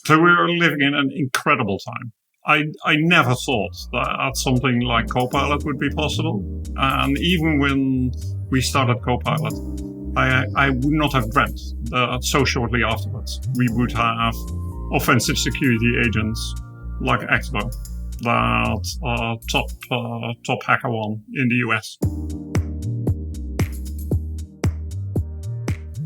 So we're living in an incredible time. I never thought that something like Copilot would be possible. And even when we started Copilot, I would not have dreamt that so shortly afterwards we would have offensive security agents like XBOW that are top hacker one in the US.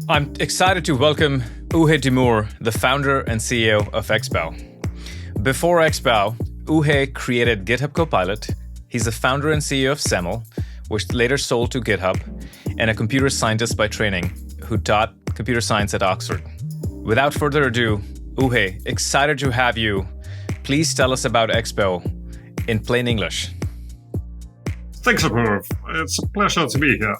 I'm excited to welcome Oege de Moor, the founder and CEO of XBOW. Before XBOW, Oege created GitHub Copilot. He's the founder and CEO of SAML, which later sold to GitHub, and a computer scientist by training who taught computer science at Oxford. Without further ado, Oege, excited to have you. Please tell us about XBOW in plain English. Thanks, Apurv. It's a pleasure to be here.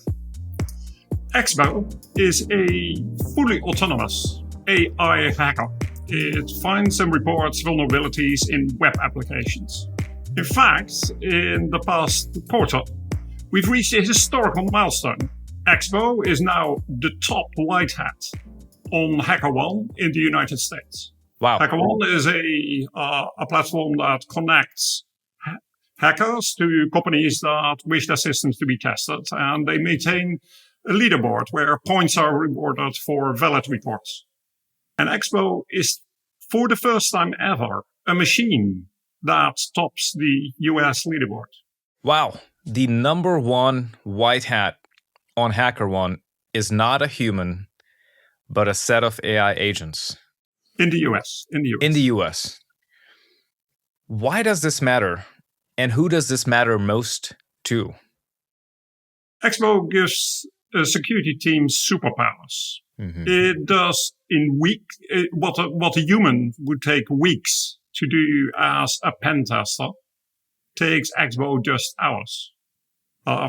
XBOW is a fully autonomous AI hacker. It finds and reports vulnerabilities in web applications. In fact, in the past quarter, we've reached a historical milestone. XBOW is now the top white hat on HackerOne in the United States. Wow. HackerOne is a platform that connects hackers to companies that wish their systems to be tested, and they maintain a leaderboard where points are rewarded for valid reports. And XBOW is, for the first time ever, a machine that tops the US leaderboard. Wow. The number one white hat on HackerOne is not a human, but a set of AI agents. In the US. In the US. Why does this matter? And who does this matter most to? XBOW gives a security team superpowers. Mm-hmm. It does what a human would take weeks to do as a pen tester, takes XBOW just hours.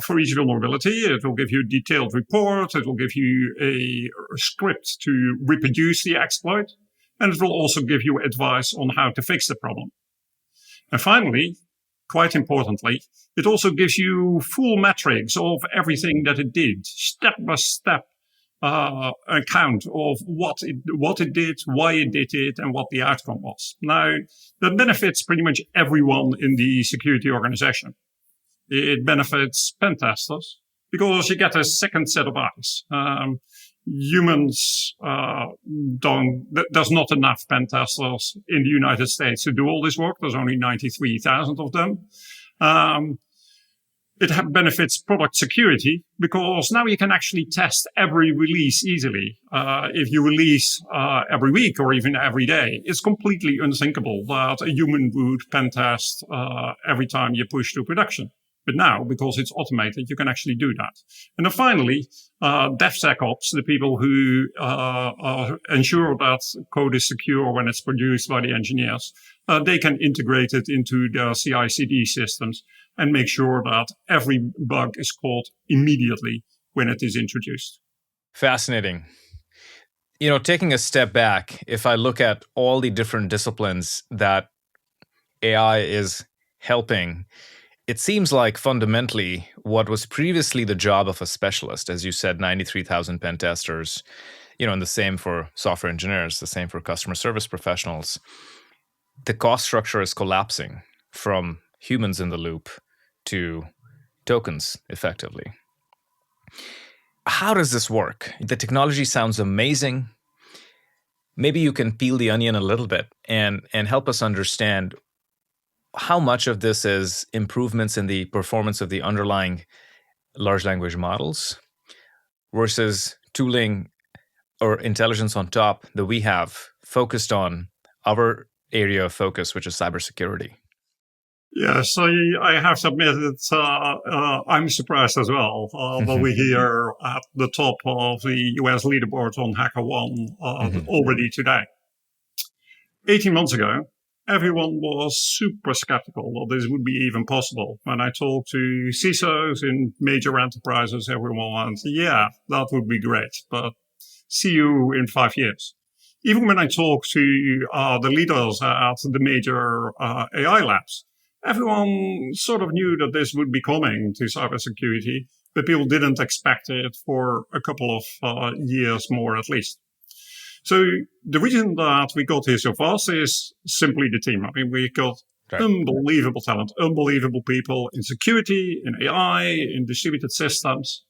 For each vulnerability, it will give you a detailed report, it will give you a script to reproduce the exploit, and it will also give you advice on how to fix the problem. And finally, quite importantly, it also gives you full metrics of everything that it did, step-by-step account of what it did, why it did it, and what the outcome was. Now, that benefits pretty much everyone in the security organization. It benefits pen testers because you get a second set of eyes. Humans there's not enough pen testers in the United States to do all this work. There's only 93,000 of them. It benefits product security because now you can actually test every release easily. If you release every week or even every day, it's completely unthinkable that a human would pen test every time you push to production. But now, because it's automated, you can actually do that. And then finally, DevSecOps, the people who ensure that code is secure when it's produced by the engineers, they can integrate it into their CI/CD systems and make sure that every bug is caught immediately when it is introduced. Fascinating. You know, taking a step back, if I look at all the different disciplines that AI is helping, it seems like fundamentally what was previously the job of a specialist, as you said, 93,000 pen testers, and the same for software engineers, the same for customer service professionals. The cost structure is collapsing from humans in the loop to tokens, effectively. How does this work? The technology sounds amazing. Maybe you can peel the onion a little bit and help us understand how much of this is improvements in the performance of the underlying large language models versus tooling or intelligence on top that we have focused on our area of focus, which is cybersecurity. Yes, I have to admit that I'm surprised as well that we're here at the top of the US leaderboard on HackerOne already today. 18 months ago, everyone was super skeptical that this would be even possible. When I talked to CISOs in major enterprises, everyone went, yeah, that would be great, but see you in 5 years. Even when I talked to the leaders at the major AI labs, everyone sort of knew that this would be coming to cybersecurity, but people didn't expect it for a couple of years more at least. So the reason that we got here so fast is simply the team. I mean, we got unbelievable talent, unbelievable people in security, in AI, in distributed systems.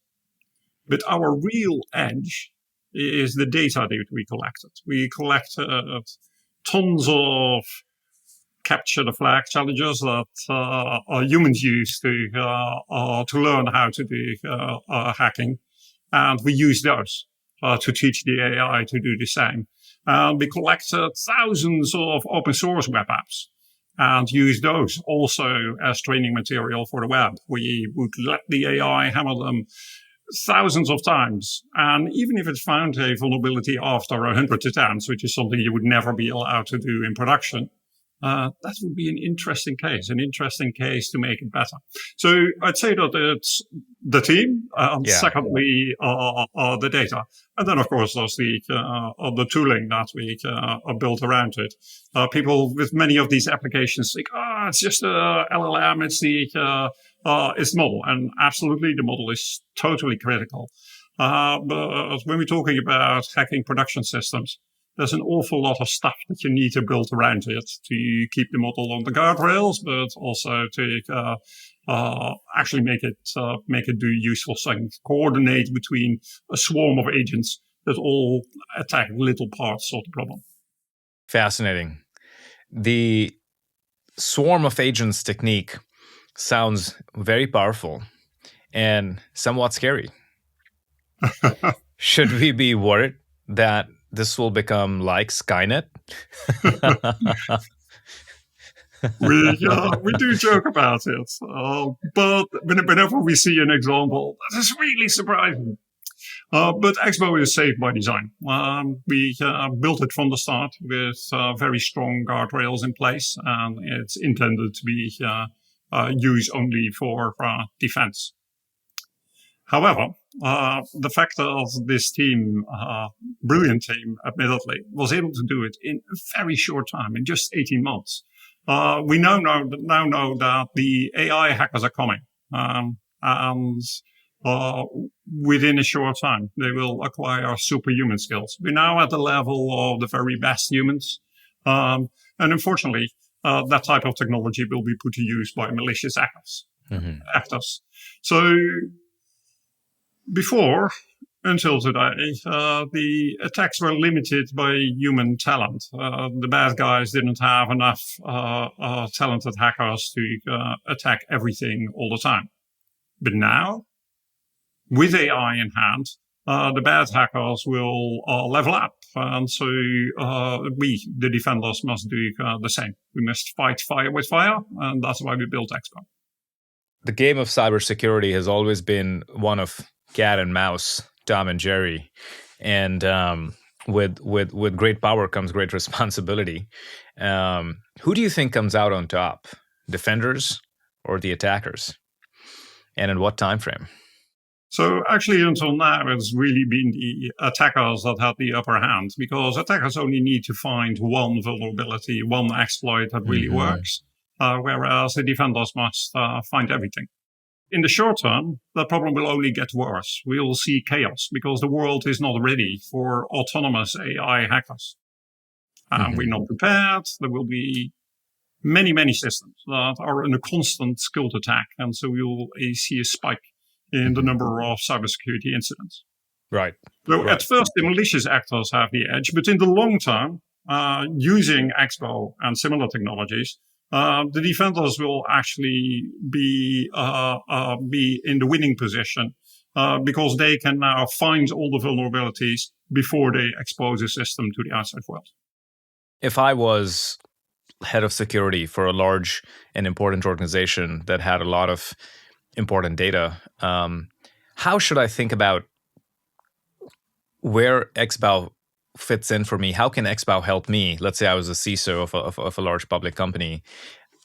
But our real edge is the data that we collected. We collected tons of capture the flag challenges that humans use to learn how to do hacking. And we use those to teach the AI to do the same. And we collected thousands of open source web apps and use those also as training material for the web. We would let the AI hammer them thousands of times. And even if it found a vulnerability after 100 attempts, which is something you would never be allowed to do in production, that would be an interesting case to make it better. So I'd say that it's the team, secondly, the data. And then, of course, there's the tooling that we built around it. People with many of these applications think, it's just a LLM, it's the model. And absolutely, the model is totally critical. But when we're talking about hacking production systems, there's an awful lot of stuff that you need to build around it to keep the model on the guardrails, but also to actually make it do useful things, coordinate between a swarm of agents that all attack little parts of the problem. Fascinating. The swarm of agents technique sounds very powerful and somewhat scary. Should we be worried that this will become like Skynet? We do joke about it, but whenever we see an example, that is really surprising. But XBOW is safe by design. We built it from the start with very strong guardrails in place, and it's intended to be used only for defense. However, the fact that this team, brilliant team, admittedly, was able to do it in a very short time, in just 18 months. We now know that the AI hackers are coming, and within a short time, they will acquire superhuman skills. We're now at the level of the very best humans, and unfortunately, that type of technology will be put to use by malicious actors. So before, until today, the attacks were limited by human talent. The bad guys didn't have enough talented hackers to attack everything all the time. But now, with AI in hand, the bad hackers will level up. And so we, the defenders, must do the same. We must fight fire with fire, and that's why we built XBOW. The game of cybersecurity has always been one of cat and mouse, Tom and Jerry, and with great power comes great responsibility. Who do you think comes out on top, defenders or the attackers, and in what time frame? So actually, until now, it's really been the attackers that had the upper hand, because attackers only need to find one vulnerability, one exploit that really works, whereas the defenders must find everything. In the short term, that problem will only get worse. We will see chaos because the world is not ready for autonomous AI hackers. We're not prepared. There will be many, many systems that are under constant skilled attack. And so we will see a spike in the number of cybersecurity incidents. Right. So at first, the malicious actors have the edge, but in the long term, using XBOW and similar technologies, the defenders will actually be in the winning position because they can now find all the vulnerabilities before they expose the system to the outside world. If I was head of security for a large and important organization that had a lot of important data, how should I think about where XBOW fits in for me? How can XBOW help me? Let's say I was a CISO of a large public company.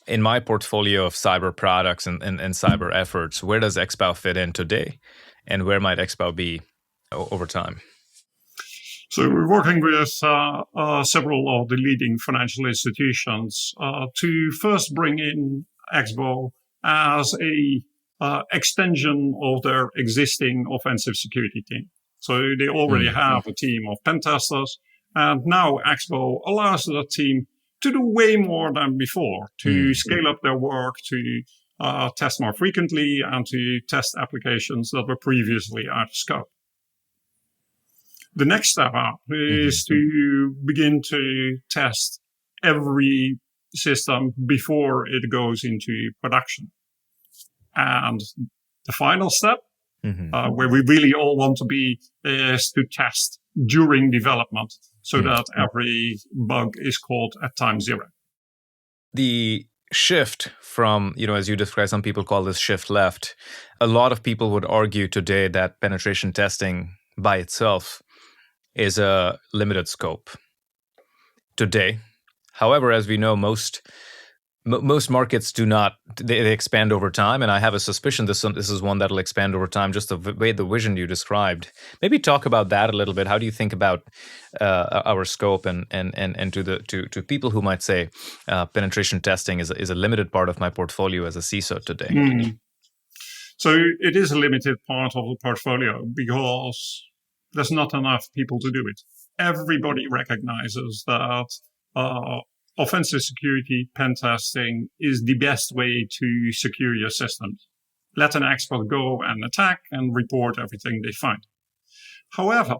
In my portfolio of cyber products and cyber efforts, where does XBOW fit in today? And where might XBOW be over time? So we're working with several of the leading financial institutions to first bring in XBOW as a extension of their existing offensive security team. So they already have a team of pen testers, And now XBOW allows that team to do way more than before, to scale up their work, to test more frequently, and to test applications that were previously out of scope. The next step up is to begin to test every system before it goes into production. And the final step, where we really all want to be, is to test during development so that every bug is caught at time zero. The shift from, as you described, some people call this shift left. A lot of people would argue today that penetration testing by itself is a limited scope today. However, as we know, most markets do not, they expand over time. And I have a suspicion this is one that'll expand over time, just the way the vision you described. Maybe talk about that a little bit. How do you think about our scope and to people who might say penetration testing is a limited part of my portfolio as a CISO today? So it is a limited part of the portfolio because there's not enough people to do it. Everybody recognizes that offensive security pen testing is the best way to secure your systems. Let an expert go and attack and report everything they find. However,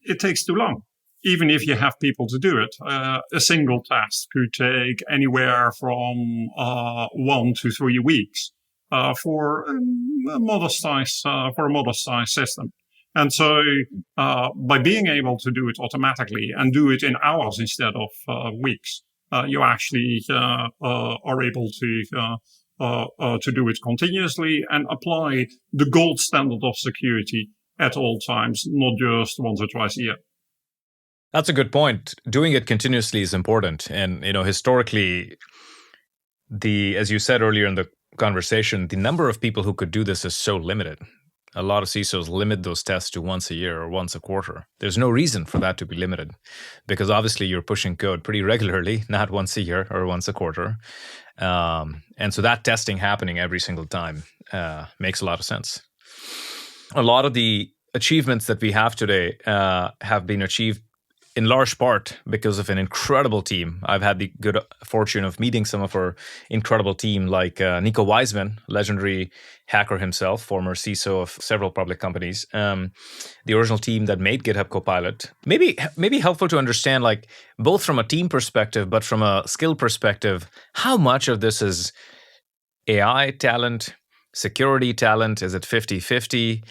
it takes too long. Even if you have people to do it, a single test could take anywhere from 1 to 3 weeks for a modest size system. And so by being able to do it automatically and do it in hours instead of weeks, you actually are able to do it continuously and apply the gold standard of security at all times, not just once or twice a year. That's a good point. Doing it continuously is important. And, historically, as you said earlier in the conversation, the number of people who could do this is so limited. A lot of CISOs limit those tests to once a year or once a quarter. There's no reason for that to be limited because obviously you're pushing code pretty regularly, not once a year or once a quarter. And so that testing happening every single time makes a lot of sense. A lot of the achievements that we have today have been achieved in large part because of an incredible team. I've had the good fortune of meeting some of our incredible team, like Nico Weisman, legendary hacker himself, former CISO of several public companies. The original team that made GitHub Copilot. Maybe helpful to understand, like, both from a team perspective, but from a skill perspective, how much of this is AI talent, security talent? Is it 50-50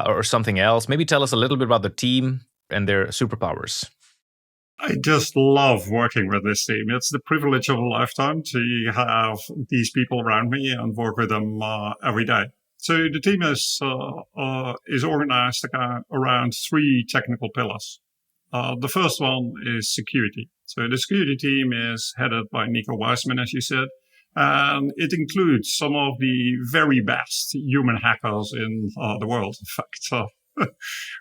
or something else? Maybe tell us a little bit about the team and their superpowers. I just love working with this team. It's the privilege of a lifetime to have these people around me and work with them every day. So the team is organized around 3 technical pillars. The first one is security. So the security team is headed by Nico Weisman, as you said, and it includes some of the very best human hackers in the world. In fact,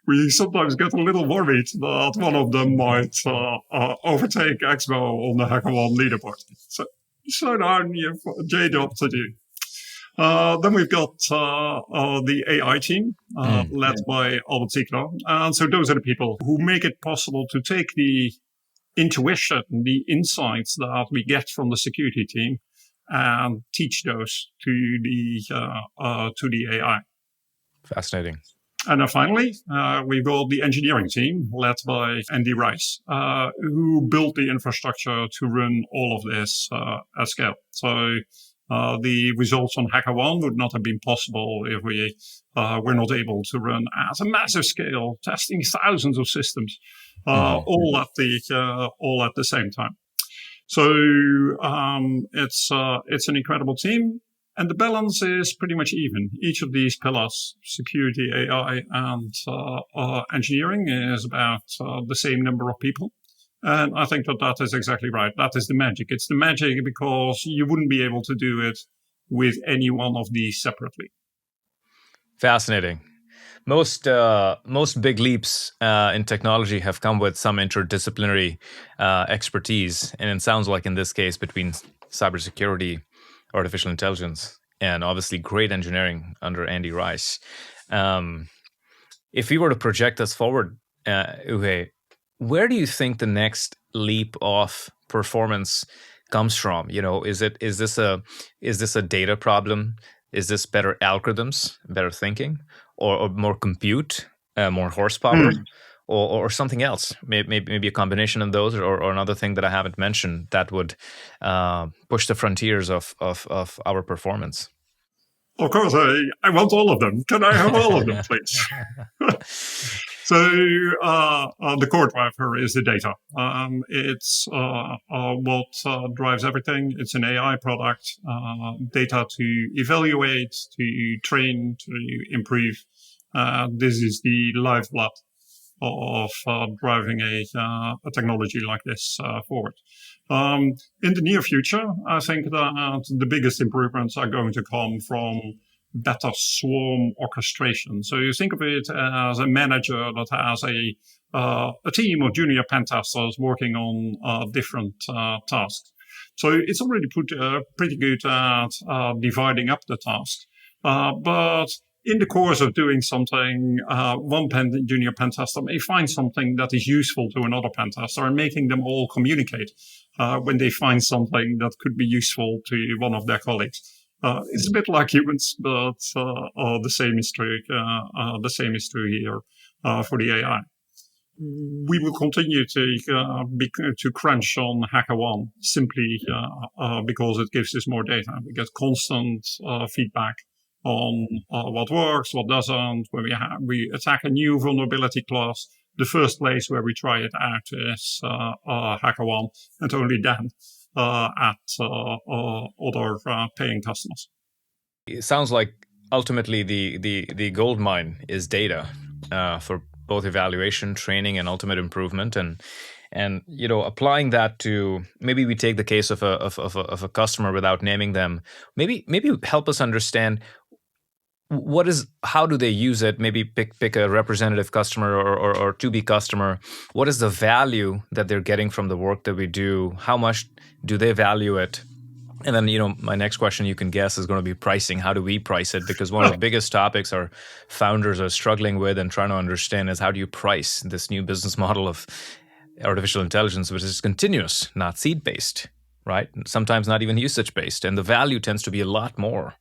we sometimes get a little worried that one of them might overtake XBOW on the HackerOne leaderboard. So slow down, you have a J job to do. Then we've got the AI team, led by Altimeter. And so those are the people who make it possible to take the intuition, the insights that we get from the security team and teach those to the AI. Fascinating. And then finally, we've got the engineering team led by Andy Rice, who built the infrastructure to run all of this at scale. So the results on HackerOne would not have been possible if we were not able to run at a massive scale, testing thousands of systems, all at the same time. So it's an incredible team. And the balance is pretty much even. Each of these pillars, security, AI, and engineering, is about the same number of people. And I think that is exactly right. That is the magic. It's the magic because you wouldn't be able to do it with any one of these separately. Fascinating. Most big leaps in technology have come with some interdisciplinary expertise. And it sounds like in this case between cybersecurity, artificial intelligence, and obviously great engineering under Andy Rice. If we were to project us forward Uwe, where do you think the next leap of performance comes from? Is this a data problem? Is this better algorithms, better thinking, or more compute, more horsepower, or something else? Maybe a combination of those, or another thing that I haven't mentioned that would push the frontiers of our performance. Of course, I want all of them. Can I have all of them, please? So the core driver is the data. It's what drives everything. It's an AI product, data to evaluate, to train, to improve. This is the lifeblood of driving a technology like this forward. In the near future, I think that the biggest improvements are going to come from better swarm orchestration. So you think of it as a manager that has a team of junior pen testers working on different tasks. So it's already pretty good at dividing up the tasks. But in the course of doing something, one junior pen tester may find something that is useful to another pen tester, and making them all communicate when they find something that could be useful to one of their colleagues. It's a bit like humans, but the same is true. The same is true here for the AI. We will continue to crunch on HackerOne simply because it gives us more data. We get constant feedback on what works, what doesn't. When we attack a new vulnerability class, the first place where we try it out is HackerOne, and only then at other paying customers. It sounds like ultimately the gold mine is data for both evaluation, training, and ultimate improvement, and applying that to, maybe we take the case of a customer without naming them. Maybe help us understand how do they use it? Maybe pick a representative customer or to-be customer. What is the value that they're getting from the work that we do? How much do they value it? And then, my next question, you can guess, is going to be pricing. How do we price it? Because one of the biggest topics our founders are struggling with and trying to understand is, how do you price this new business model of artificial intelligence, which is continuous, not seed-based, right? Sometimes not even usage-based. And the value tends to be a lot more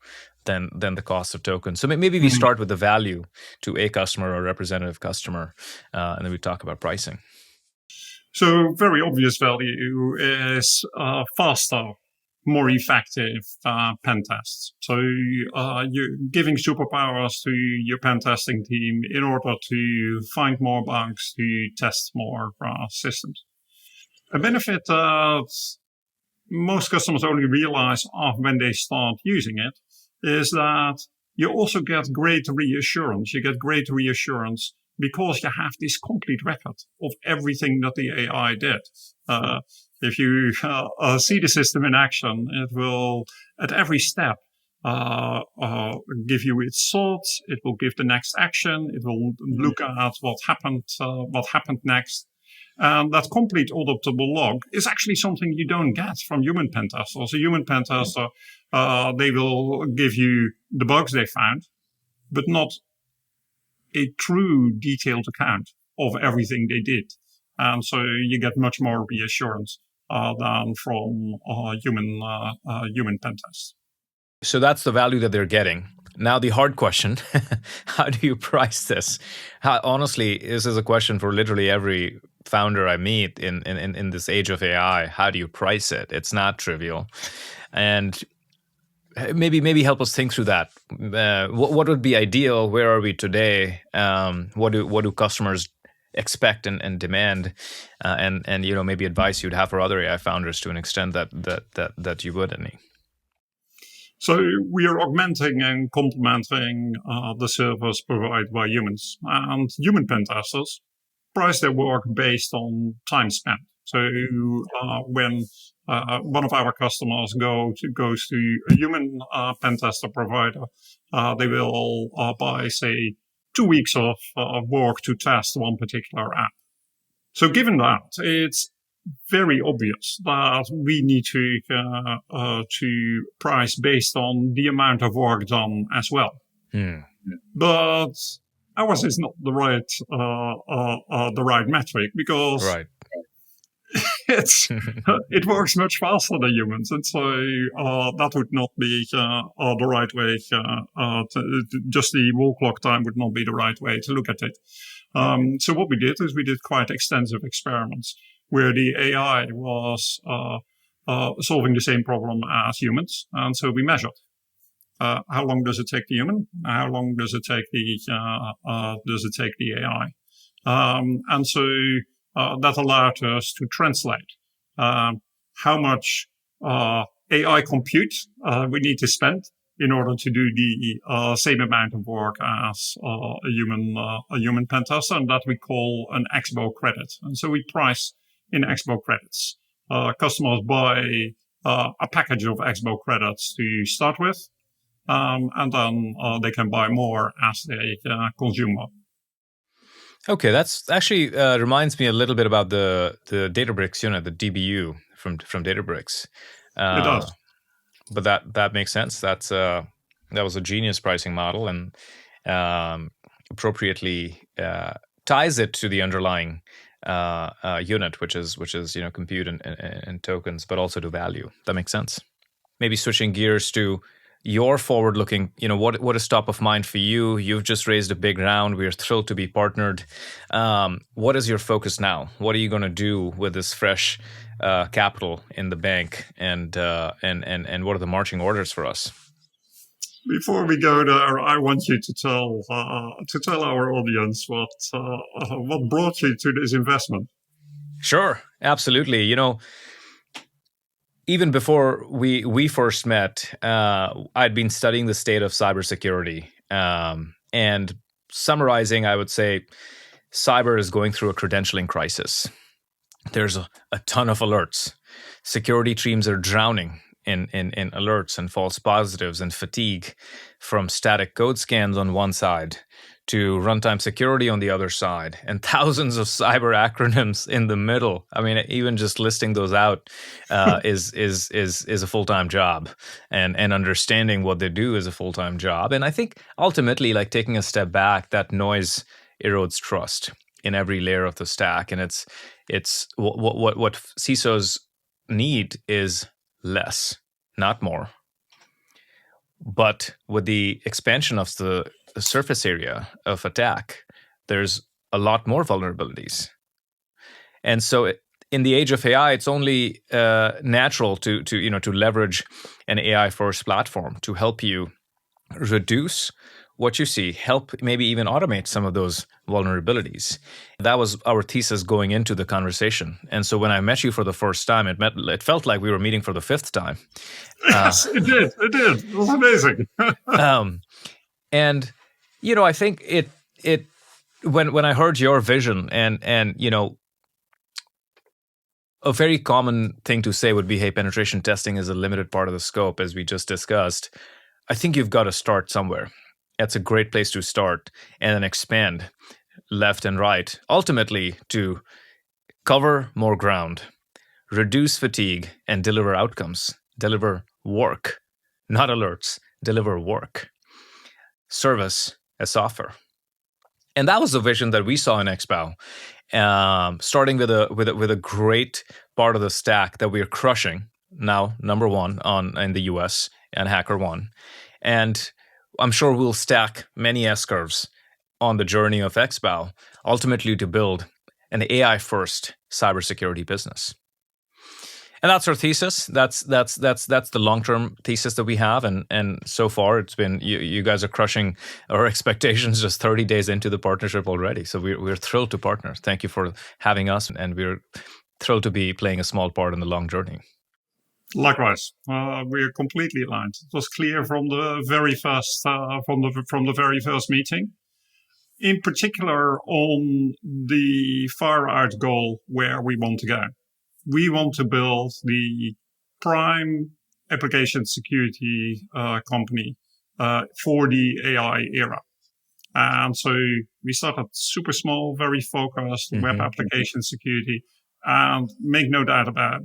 than the cost of tokens. So maybe we start with the value to a customer or representative customer, and then we talk about pricing. So very obvious value is faster, more effective pen tests. So you're giving superpowers to your pen testing team in order to find more bugs, to test more systems. A benefit that most customers only realize when they start using it is that you also get great reassurance. You get great reassurance because you have this complete record of everything that the AI did. If you see the system in action, it will, at every step, give you its thoughts. It will give the next action. It will look at what happened next. And that complete auditable log is actually something you don't get from human pen testers. A human pen tester, they will give you the bugs they found, but not a true detailed account of everything they did. And so you get much more reassurance than from human pen tests. So that's the value that they're getting. Now the hard question, how do you price this? Honestly, this is a question for literally every founder I meet in this age of AI. How do you price it? It's not trivial. And maybe help us think through that. What would be ideal? Where are we today? What do customers expect and demand? And maybe advice you'd have for other AI founders to an extent that you would, any. So we are augmenting and complementing the service provided by humans. And human pen testers price their work based on time spent. So when one of our customers goes to a human pen tester provider, they will buy, say, 2 weeks of work to test one particular app. So given that, it's very obvious that we need to price based on the amount of work done as well. But Hours is not the right metric because Right. it works much faster than humans, and so that would not be the right way. Just the wall clock time would not be the right way to look at it. So what we did is we did quite extensive experiments where the AI was solving the same problem as humans, and so we measured. How long does it take the human? How long does it take the AI? And so that allowed us to translate how much AI compute we need to spend in order to do the same amount of work as a human pen tester, and that we call an XBOW credit. And so we price in XBOW credits. Customers buy a package of XBOW credits to start with, and then they can buy more as they consume more. Okay, that's actually reminds me a little bit about the Databricks unit, the DBU from Databricks. It does. But that makes sense. That was a genius pricing model, and appropriately ties it to the underlying unit, which is compute and tokens, but also to value. That makes sense. Maybe switching gears to your forward-looking, what is top of mind for you? You've just raised a big round. We're thrilled to be partnered. What is your focus now? What are you going to do with this fresh capital in the bank, and what are the marching orders for us? Before we go there, I want you to tell our audience what brought you to this investment. Sure, absolutely. Even before we first met, I'd been studying the state of cybersecurity. And summarizing, I would say cyber is going through a credentialing crisis. There's a ton of alerts. Security teams are drowning in alerts and false positives and fatigue from static code scans on one side to runtime security on the other side, and thousands of cyber acronyms in the middle. I mean, even just listing those out is a full-time job, and understanding what they do is a full-time job. And I think ultimately, like taking a step back, that noise erodes trust in every layer of the stack, and it's what CISOs need is less, not more. But with the expansion of the surface area of attack, there's a lot more vulnerabilities. And so in the age of AI, it's only natural to leverage an AI-first platform to help you reduce what you see, help maybe even automate some of those vulnerabilities. That was our thesis going into the conversation. And so when I met you for the first time, it felt like we were meeting for the fifth time. Yes, it did. It was amazing. And I think it when I heard your vision, and a very common thing to say would be, hey, penetration testing is a limited part of the scope, as we just discussed. I think you've got to start somewhere. That's a great place to start, and then expand left and right, ultimately to cover more ground, reduce fatigue, and deliver outcomes. Deliver work, not alerts. Deliver work. Service as software. And that was the vision that we saw in XBOW, starting with a great part of the stack that we are crushing now, number one in the US and HackerOne. And I'm sure we'll stack many S-curves on the journey of XBOW, ultimately to build an AI-first cybersecurity business. And that's our thesis. That's the long-term thesis that we have. And so far, it's been you guys are crushing our expectations just 30 days into the partnership already. So we're thrilled to partner. Thank you for having us, and we're thrilled to be playing a small part in the long journey. Likewise, we're completely aligned. It was clear from the very first from the very first meeting. In particular, on the far out goal where we want to go. We want to build the prime application security company for the AI era. And so we started super small, very focused web application security. And make no doubt about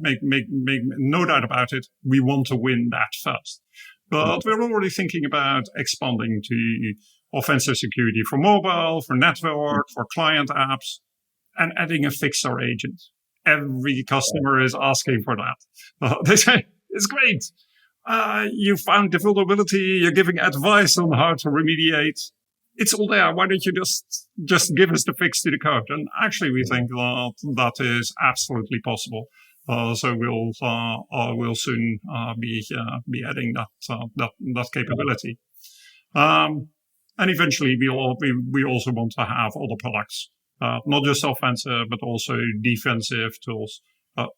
it, we want to win that first. But we're already thinking about expanding to offensive security for mobile, for network, for client apps, and adding a fixer agent. Every customer is asking for that. They say, it's great. You found the vulnerability, you're giving advice on how to remediate. It's all there. Why don't you just give us the fix to the code? And actually, we think that is absolutely possible. So we'll soon be adding that capability. And eventually, we also want to have other products, not just offensive, but also defensive tools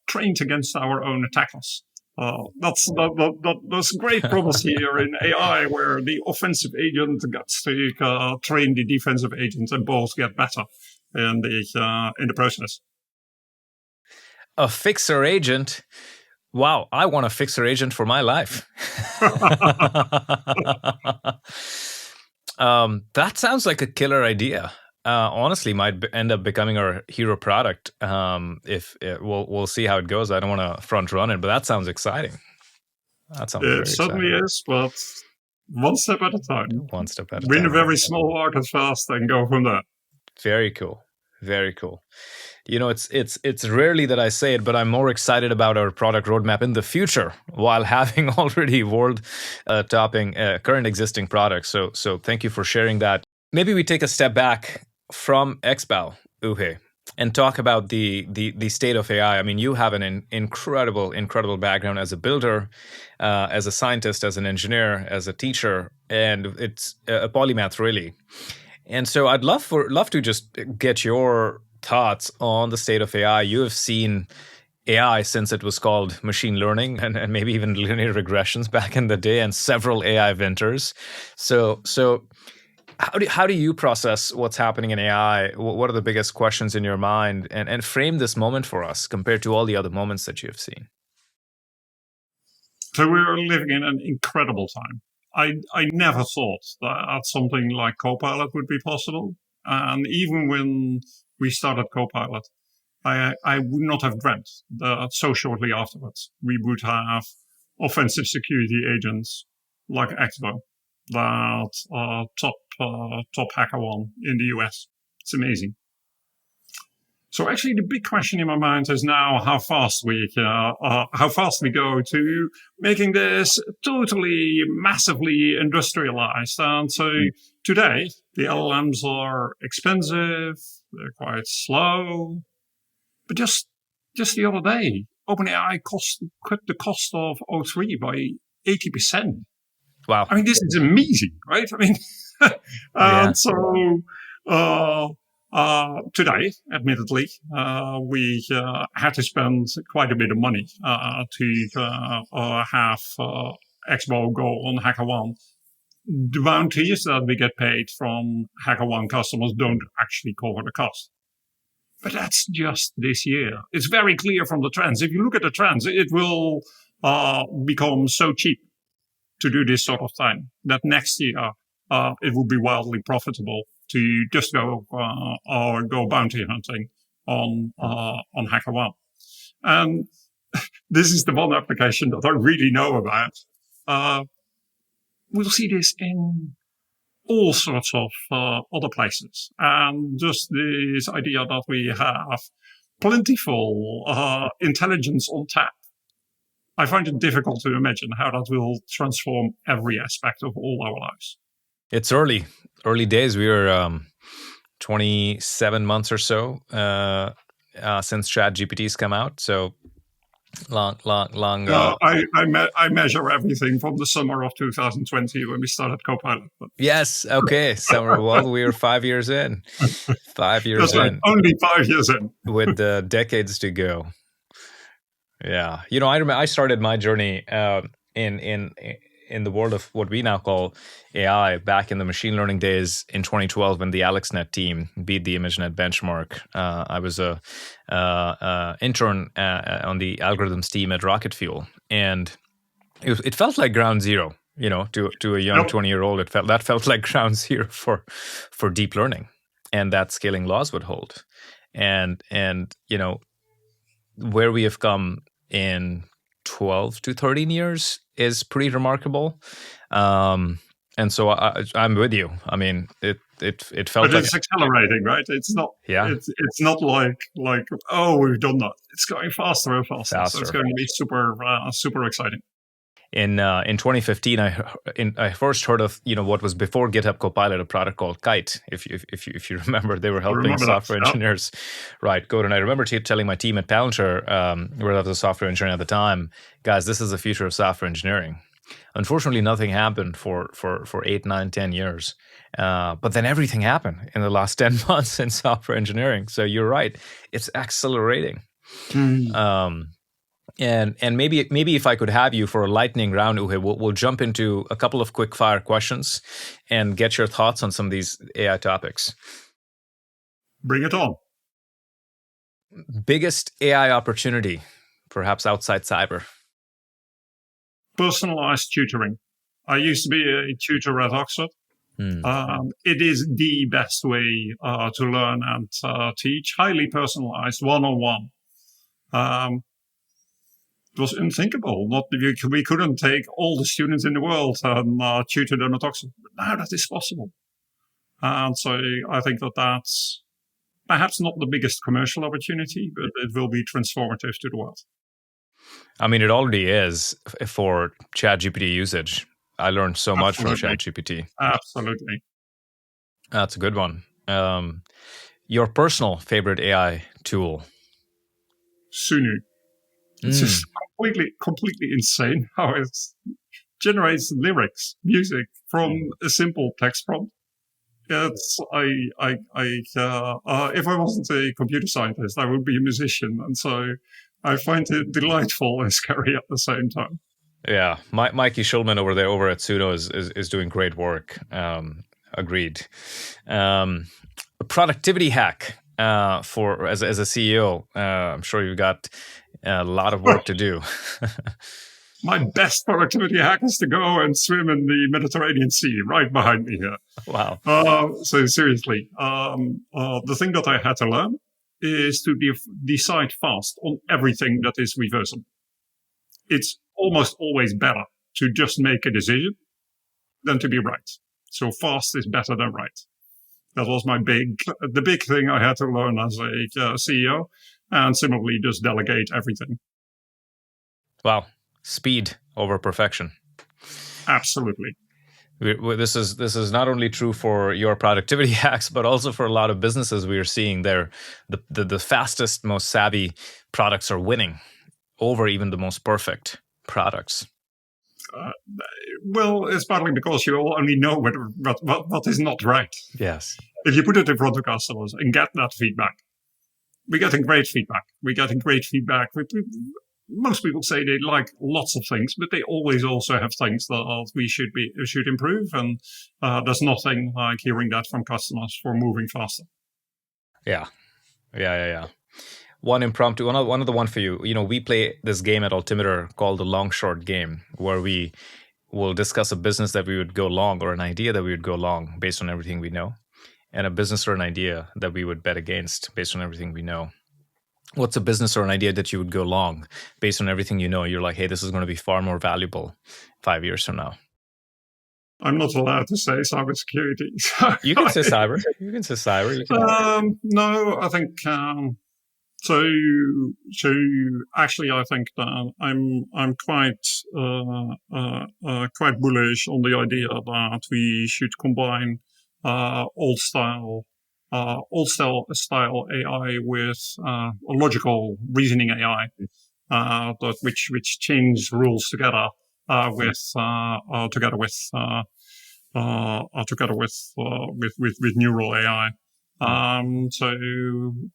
trained against our own attackers. That's great promise here in AI, where the offensive agent gets to train the defensive agent, and both get better in the process. A fixer agent. Wow, I want a fixer agent for my life. That sounds like a killer idea. Honestly, might end up becoming our hero product. If we'll see how it goes. I don't want to front run it, but that sounds exciting. That sounds very certainly exciting. is, but one step at a time. One step at a time. Win a very small market fast and go from there. Very cool. Very cool. You know, it's rarely that I say it, but I'm more excited about our product roadmap in the future while having already world-topping current existing products. So thank you for sharing that. Maybe we take a step back from XBOW, Oege, and talk about the state of AI. I mean, you have an incredible background as a builder, as a scientist, as an engineer, as a teacher, and it's a polymath, really. And so I'd love to just get your thoughts on the state of AI. You have seen AI since it was called machine learning and maybe even linear regressions back in the day, and several AI ventures. So how do you process what's happening in AI? What are the biggest questions in your mind? And frame this moment for us compared to all the other moments that you have seen. So we're living in an incredible time. I never thought that something like Copilot would be possible. And even when we started Copilot, I would not have dreamt that so shortly afterwards we would have offensive security agents like XBOW that are top hacker one in the US. It's amazing. So actually, the big question in my mind is now how fast we go to making this totally massively industrialized. And so today, the LLMs are expensive, they're quite slow. But just the other day, OpenAI cut the cost of O3 by 80%. Wow! I mean, this is amazing, right? I mean, and so. Today, admittedly, we had to spend quite a bit of money to have XBOW go on HackerOne. The bounties that we get paid from HackerOne customers don't actually cover the cost. But that's just this year. It's very clear from the trends. If you look at the trends, it will become so cheap to do this sort of thing that next year it will be wildly profitable to just go bounty hunting on HackerOne. And this is the one application that I really know about. We'll see this in all sorts of other places. And just this idea that we have plentiful intelligence on tap. I find it difficult to imagine how that will transform every aspect of all our lives. It's early days. We are 27 months or so since ChatGPT's come out. So long. I measure everything from the summer of 2020 when we started Copilot. But. Yes. Okay. Summer. Well, we are 5 years in. 5 years That's right. in. Only 5 years in. With decades to go. Yeah. You know, I remember I started my journey in the world of what we now call AI back in the machine learning days in 2012 when the AlexNet team beat the ImageNet benchmark. I was a intern on the algorithms team at Rocket Fuel, and it felt like ground zero. You know, to a young 20-year-old, it felt like ground zero for deep learning, and that scaling laws would hold. And you know, where we have come in 12 to 13 years is pretty remarkable. And so I'm with you. I mean, it felt but like it's accelerating, right? It's not. Yeah. It's not like oh, we've done that. It's going faster and faster. So it's going to be super exciting. In 2015, I first heard of what was before GitHub Copilot, a product called Kite. If you remember, they were helping software engineers write code. And I remember telling my team at Palantir, where I was a software engineer at the time, guys, this is the future of software engineering. Unfortunately, nothing happened for 8, 9, 10 years. But then everything happened in the last 10 months in software engineering. So you're right, it's accelerating. And maybe if I could have you for a lightning round, Oege, we'll jump into a couple of quick fire questions and get your thoughts on some of these AI topics. Bring it on. Biggest AI opportunity, perhaps outside cyber? Personalized tutoring. I used to be a tutor at Oxford. It is the best way to learn and teach. Highly personalized, one-on-one. It was unthinkable. We couldn't take all the students in the world and tutor them at Oxford. But now that is possible. And so I think that's perhaps not the biggest commercial opportunity, but it will be transformative to the world. I mean, it already is for ChatGPT usage. I learned so much from ChatGPT. Absolutely. That's a good one. Your personal favorite AI tool? Sunu. It's just completely insane how it generates lyrics, music from a simple text prompt. If I wasn't a computer scientist, I would be a musician, and so I find it delightful and scary at the same time. Yeah, Mikey Schulman over at Suno is doing great work. Agreed. A productivity hack for as a CEO. I'm sure you've got a lot of work to do. My best productivity hack is to go and swim in the Mediterranean Sea right behind me here. Wow. So seriously, the thing that I had to learn is to decide fast on everything that is reversible. It's almost always better to just make a decision than to be right. So fast is better than right. That was the big thing I had to learn as a CEO, and similarly just delegate everything. Wow. Speed over perfection. Absolutely. This is not only true for your productivity hacks, but also for a lot of businesses we are seeing there. The fastest, most savvy products are winning over even the most perfect products. Well, it's partly because you only know what is not right. Yes. If you put it in front of customers and get that feedback, we're getting great feedback. Most people say they like lots of things, but they always also have things that we should improve. And there's nothing like hearing that from customers for moving faster. Yeah. One impromptu, another one for you. We play this game at Altimeter called the long short game, where we will discuss a business that we would go long or an idea that we would go long based on everything we know, and a business or an idea that we would bet against based on everything we know. What's a business or an idea that you would go long based on everything you know? You're like, hey, this is going to be far more valuable 5 years from now. I'm not allowed to say cybersecurity. You can say cyber. No, I think so. Actually, I think that I'm quite bullish on the idea that we should combine old style AI with logical reasoning AI, which change rules together with neural AI. So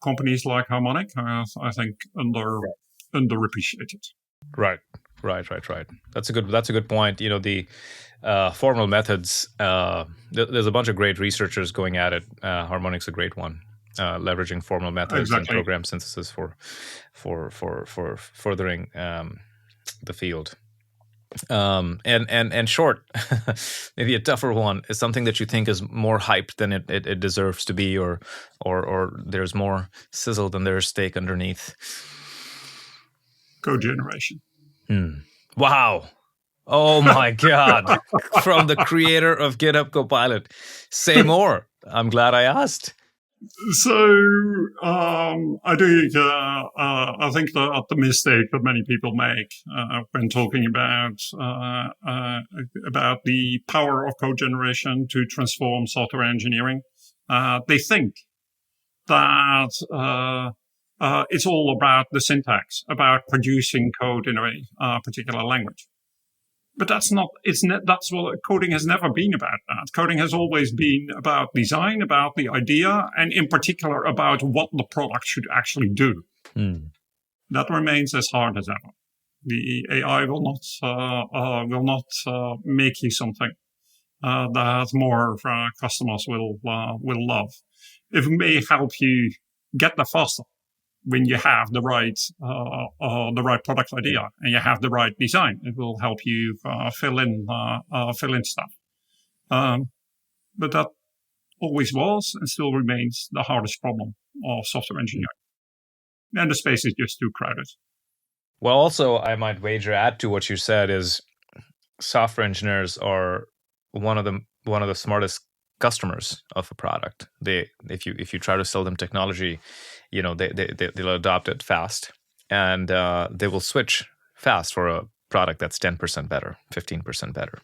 companies like Harmonic, I think, underappreciated. Right. That's a good point. The formal methods. There's a bunch of great researchers going at it. Harmonic's a great one, leveraging formal methods and program synthesis for furthering the field. And short, maybe a tougher one, is something that you think is more hyped than it deserves to be, or there's more sizzle than there's steak underneath. Code generation. Wow. Oh my God. From the creator of GitHub Copilot. Say more. I'm glad I asked. So I think that the mistake that many people make when talking about the power of code generation to transform software engineering, they think that it's all about the syntax, about producing code in a particular language. But that's not. That's what coding has never been about. That coding has always been about design, about the idea, and in particular about what the product should actually do. That remains as hard as ever. The AI will not make you something that more customers will love. It may help you get there faster when you have the right product idea and you have the right design. It will help you fill in stuff. But that always was and still remains the hardest problem of software engineering. And the space is just too crowded. Well, also, I might wager add to what you said is software engineers are one of the smartest customers of a product. If you try to sell them technology, they'll adopt it fast, and they will switch fast for a product that's 10% better, 15% better.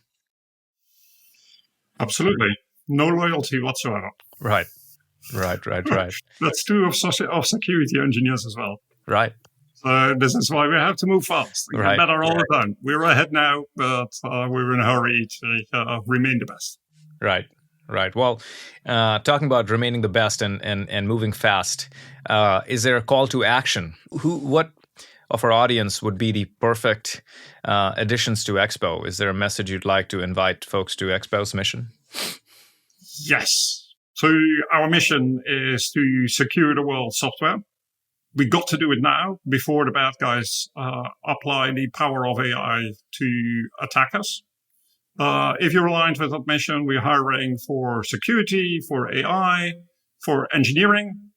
Absolutely, no loyalty whatsoever. Right. That's true of security engineers as well. Right. So this is why we have to move fast. We get better all the time. We're ahead now, but we're in a hurry to remain the best. Right. Well, talking about remaining the best and moving fast, is there a call to action? What of our audience would be the perfect additions to XBOW? Is there a message you'd like to invite folks to XBOW's mission? Yes. So our mission is to secure the world's software. We got to do it now before the bad guys apply the power of AI to attack us. If you're aligned with that mission, we're hiring for security, for AI, for engineering,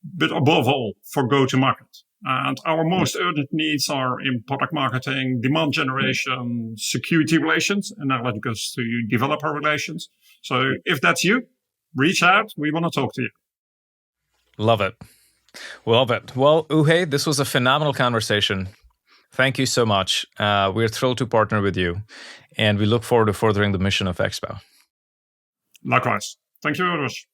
but above all, for go-to-market. And our most urgent needs are in product marketing, demand generation, security relations, and analytics to developer relations. So if that's you, reach out. We want to talk to you. Love it. Well, Oege, this was a phenomenal conversation. Thank you so much. We're thrilled to partner with you, and we look forward to furthering the mission of XBOW. Likewise. Thank you very much.